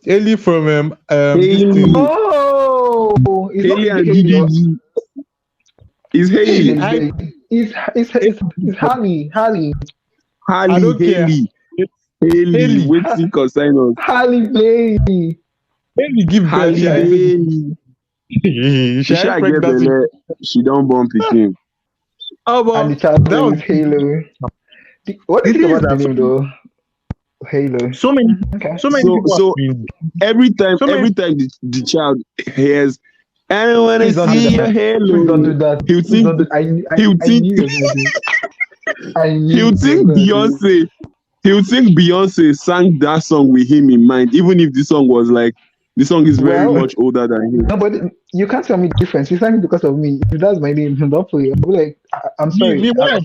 Ellie from Haley. this thing. Oh, it's Haley not and Haley. Gigi. It's Haley. It's Harley. Haley. I don't care. Haley. Waiting consign us. Harley baby. Haley give birth. Haley. Haley. She She had get pregnancy. belle. She don't born pikin. Oh, but And the child that name was is Halo. What do you think about the name though? Halo. so many Okay. people So have been- every time the child hears, I don't want to Please don't do see that. your Please don't do halo. that. He'll Please don't think do- I he'll I think- knew you were gonna do it. I knew he'll you think were gonna do it. Beyonce. He'll think Beyonce sang that song with him in mind, even if the song was like the song is very Well- much older than him. No, but you can't tell me difference. You sang it because of me. If that's my name, don't play. I'll be like, I'm sorry. Me, why?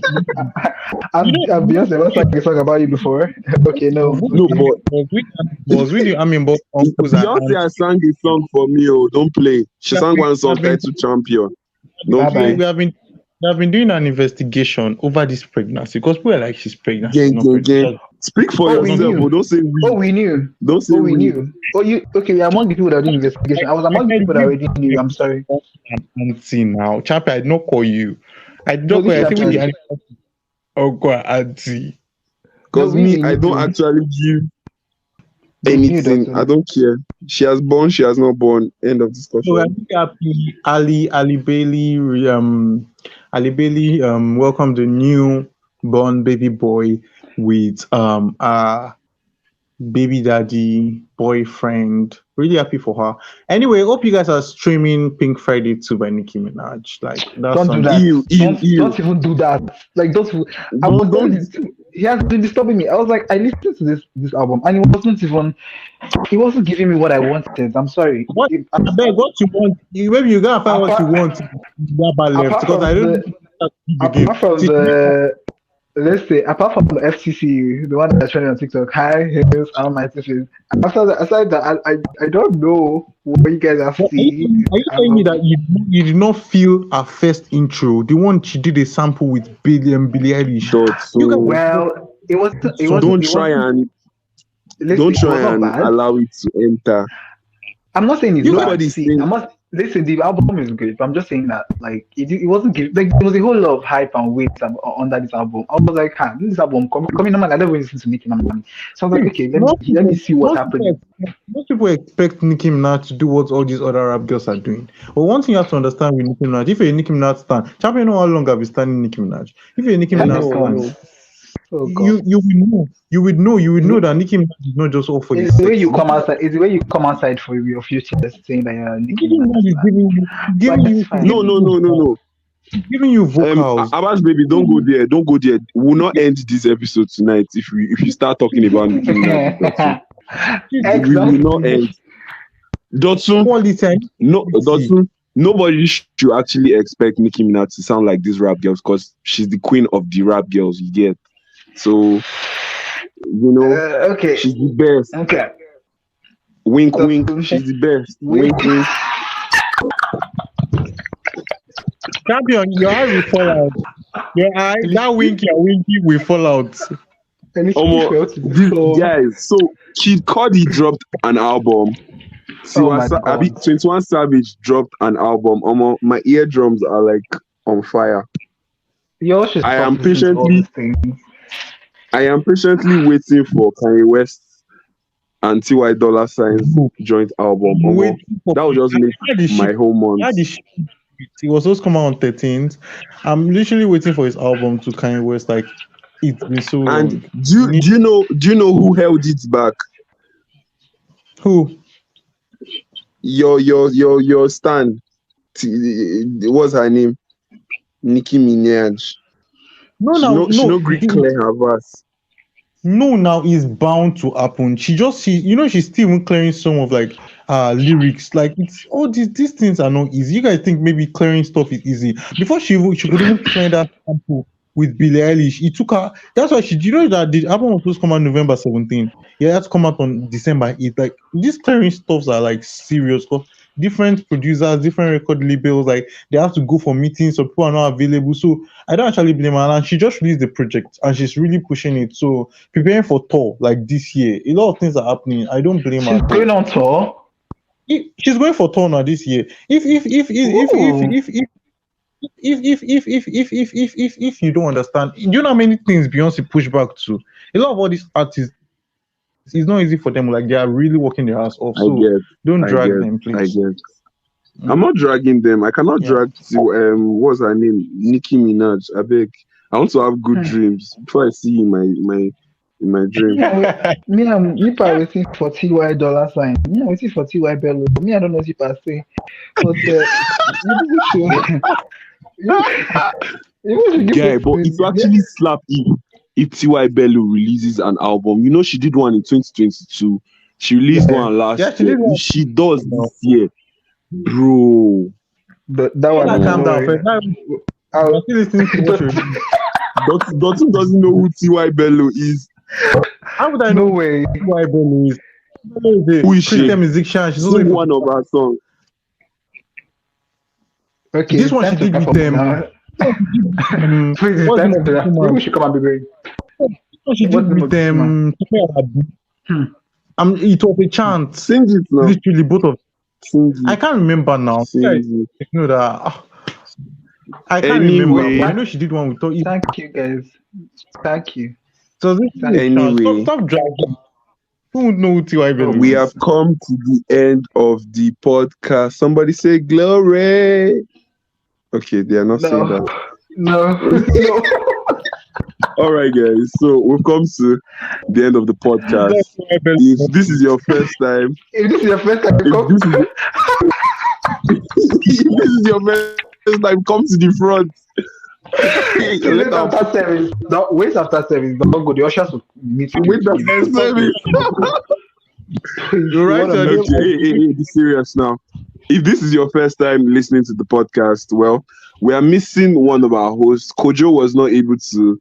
I'm Beyonce never sang a song about you before. Okay, no. No, but was really, I mean, but uncles and Beyonce has sang a song for me. Oh, don't play. She sang one song titled Champion. Don't play. we have been doing an investigation over this pregnancy because we are like she's pregnant. she's Gang, not gang, pregnant. gang. Speak for Oh, we yourself, knew. but don't say we. Oh, we knew. Don't say Oh, we we. knew. Oh, you okay? You're among the people that did investigation. I was among the people that already knew. I'm sorry. Auntie now, Chappie, I did not call you. I did No, not call you. I this think is with the Auntie. oh God, auntie. Because No, me, really, I don't really. actually give They knew anything. that. I don't care. She has born, she has not born. End of So discussion. I'm happy Ali Bailey welcomed the new born baby boy with baby daddy boyfriend. Really happy for her. Anyway, hope you guys are streaming Pink Friday 2 by Nicki Minaj. Like that's Don't do something. that. Ew, Don't ew. even do that. Like don't. I was he has been disturbing me. I was like, I listened to this album and it wasn't giving me what I wanted. I'm sorry. What? I beg what you want. Maybe you gotta find what you want. Left Apart because from I don't. apart from let's say apart from the FCC, the one that's trending on TikTok, high heels, all my tissues. After that, aside that, I don't know what you guys are Are seeing. you telling me that you did not feel our first intro, the one she did a sample with Billie Eilish? So You guys- Well, it was. don't try and allow it to enter. I'm not saying it's bad. Nobody's See, saying- I'm not. Listen, the album is great, but I'm just saying that like it wasn't like there was a whole lot of hype and weight under this album. I was like, this album coming normal. I never listen to Nicki Minaj. So I was like, okay, let me see what's happening. Most people expect Nicki Minaj to do what all these other rap girls are doing. But one thing you have to understand with Nicki Minaj, if you're a Nicki Minaj stan, champion know how long I've been standing Nicki Minaj. If you're a Nicki Minaj stan, Oh, God. you would know that Nicki Minaj is not just all for It's the the way sex. you come outside. It's the way you come outside for your future, saying that you're Nicki Nicki Minaj is Minaj. giving you But it's fine. No. giving you vocals. Abbas, baby, don't go there. Don't go there. We'll not end this episode tonight if you start talking about Nicki Minaj. We will not end. Dotsun, Quality. no, Dotsun. Nobody should actually expect Nicki Minaj to sound like these rap girls because she's the queen of the rap girls. You get so. Okay. She's the best. Okay. Wink, wink. She's the best. Wink, wink. Champion, your eye will fall out. Your eye, that winky will fall out. Guys, so Kid Cudi dropped an album. my God. 21 Savage dropped an album. My eardrums are like on fire. You should I stop am listening to all patiently- these things. I am patiently waiting for Kanye West and T.Y. Dollar Sign's joint album. That will just make my whole month. He was supposed to come out on 13th. I'm literally waiting for his album to Kanye West. Like It's been so And long. do you know who held it back? Who? Your stan. What's her name? Nicki Minaj. No, She now, no she no, no Greek clear her verse. no. Now is bound to happen. She's still even clearing some of like lyrics. Like it's all these things are not easy. You guys think maybe clearing stuff is easy. Before she could even clear that sample with Billie Eilish. It took her. That's why she. You know that the album was supposed to come out November 17th. Yeah, that's come out on December 8th. Like these clearing stuffs are like serious. Cause different producers, different record labels, like they have to go for meetings, so people are not available. So I don't actually blame her. And she just released the project and she's really pushing it. So preparing for tour like this year, a lot of things are happening. I don't blame her She's at going all. on tour. She's going for tour now this year. Ooh. If you don't understand, you know how many things Beyonce pushed back to. A lot of all these artists, it's not easy for them. Like they are really working their ass off. I So get, don't I drag get, them, I please. get. I'm not dragging them. I cannot Yeah. drag to what's her name? Nicki Minaj. I beg. I want to have good dreams before I see you in my dream. Me, I'm waiting for TY dollar sign. Me, I'm waiting for TY bello. Me, I don't know if I say, but you should, you should give Guy, us but it will actually slap if T.Y. Bello releases an album. You know she did one in 2022. She released Yeah. one last Yeah, she year. did one. If she does this year, bro. that one. Now Don't calm down worry. first. Now I'll- I'm still listening to what you're Dotun doesn't know who T.Y. Bello is. How would I no know way. why Bello is? Bello is a Who is she? Christian musician. She's also Sing one of her songs. Okay, this one time she to did with perform them. now. Please, it's What's the time name of to the that. woman? Maybe we should come and be great. What she What's did the name with of this woman? them. It was a chant. Sing it now. Literally both of. Sing I it. can't remember now. Sing it. You know that. I can't remember. Anyway. But I know she did one with. Thank you, guys. Thank you. So this is a chant. Anyway. Stop dragging. Who would know who T.Y. Bello We is? have come to the end of the podcast. Somebody say glory. Okay, they are not saying that. No. All right, guys. So we've come to the end of the podcast. If this is your first time, If this is your first time, if this is your first time, come to the front. wait Let us after service. Wait after service. Don't go. The ushers will meet you. wait after service. You're right. Okay, be serious now. If this is your first time listening to the podcast, well, we are missing one of our hosts. Kojo was not able to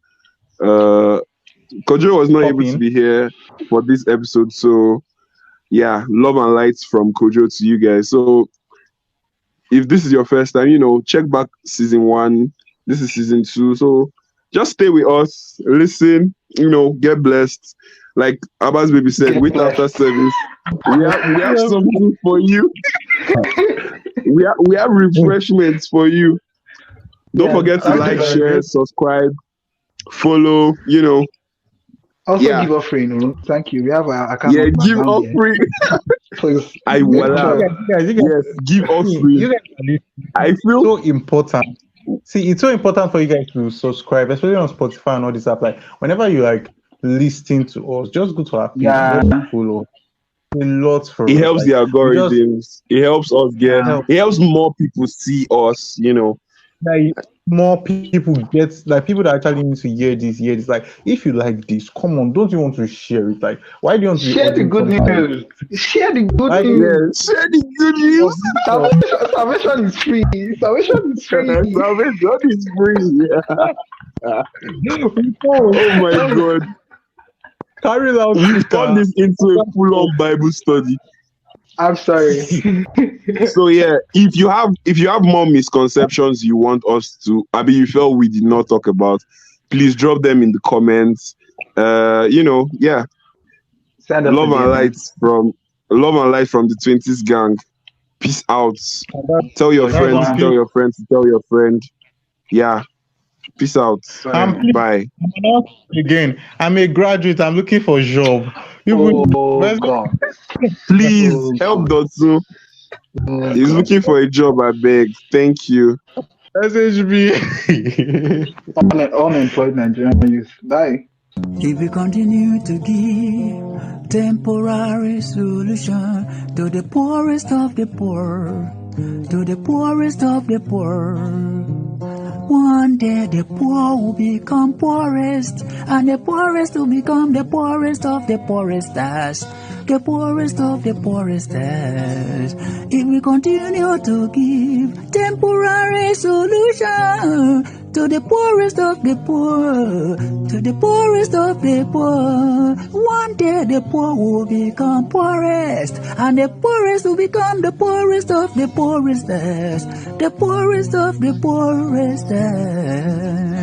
be here for this episode. So yeah, love and light from Kojo to you guys. So if this is your first time, check back season 1. This is season 2. So just stay with us, listen, get blessed. Like Abbas baby said, wait after service. We have something for you. we have refreshments for you. Don't forget to like, share, subscribe, follow, Also Yeah. give offering. Thank you. We have our account. Yeah, give down here. offering. Please. Yes, give offering. You guys are listening. I feel So important. See, it's so important for you guys to subscribe, especially on Spotify and all this app. Like, whenever you like listen to us, just go to our page, Yeah. just follow. A lot for it us. helps Like, the algorithms. It helps us it helps more people see us, like more people get like people that actually need to hear this. Like, if you like this, come on, don't you want to share it? Like, why do you want to be Share the urging good somebody? news. Share the good Like, news. Share the good news. Salvation is free. Salvation is free. Salvation is free. Oh my god. Carry out We've turned this into a full-on Bible study. I'm sorry. So yeah, if you have more misconceptions you want us to, you felt we did not talk about, please drop them in the comments. Yeah. Send us Love a and light from the 20s gang. Peace out. Tell your friends, fine. tell your friends, tell your friend. Yeah. Peace out. Bye. again, I'm a graduate. I'm looking for a job. Oh God. Please Oh, help God. Dotsu. Oh, He's God. looking for a job, I beg. Thank you. SHB. Unemployed Nigerian youth. Die. If we continue to give temporary solution to the poorest of the poor, to the poorest of the poor, one day the poor will become poorest, and the poorest will become the poorest of the poorest as the poorest of the poorest as. If we continue to give temporary solution to the poorest of the poor, to the poorest of the poor, one day the poor will become poorest, and the poorest will become the poorest of the poorest as, the poorest of the poorest as.